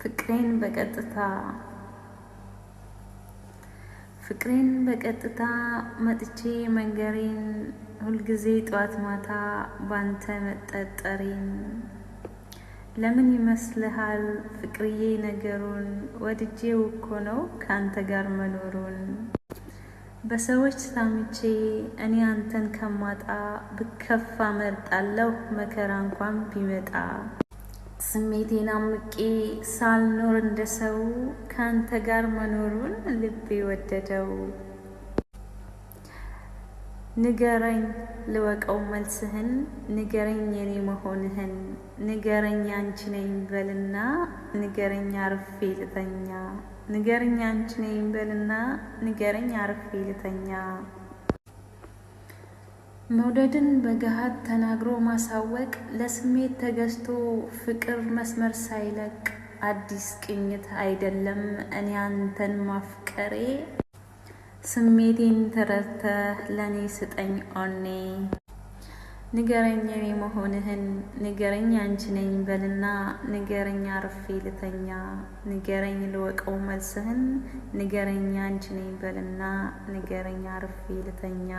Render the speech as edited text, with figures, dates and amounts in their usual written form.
ፍቅሬን በቀጥታ መጥቼ መንገሬን ሁልጊዜ ጧት ማታ ባንተ መጠጠሬን ለምን ይመስልሃል ፍቅርዬ ነገሩን ወድጄው እኮ ነው ካንተ ጋር መኖሩን በሰዎች ታምቼ እኔ አንተን ከማጣ ብከፋ መርጣለሁ መከራ እንኳን ቢመጣ ስሜቴን አምቄ ሳልኖር እንደሰው ካንተ ጋር መኖሩን ልቤ ወደደው ንገረኝ ልወቀው መልስህን ንገረኝ የኔ መሆንህን ንገረኝ አንቺ ነኝ በልና ንገረኝ አርፌ ልተኛ ንገረኝ አንቺ ነኝ በልና ንገረኝ አርፌ ልተኛ መውደድን በገሃድ ተናግሮ ማሳወቅ ለስሜት ተገዝቶ ፍቅር መስመር ሳይለቅ አዲስ ቅኝት አይደለም እኔ አንተን ማፍቀሬ ስሜቴን ተረድተህ ለኔ ስጠኝ ኦኔ ንገረኝ የኔ መሆንህን ንገረኝ አንቺ ነኝ በልና ንገረኝ አርፌ ልተኛ ንገረኝ ልወቀው መልስህን ንገረኝ አንቺ ነኝ በልና ንገረኝ አርፌ ልተኛ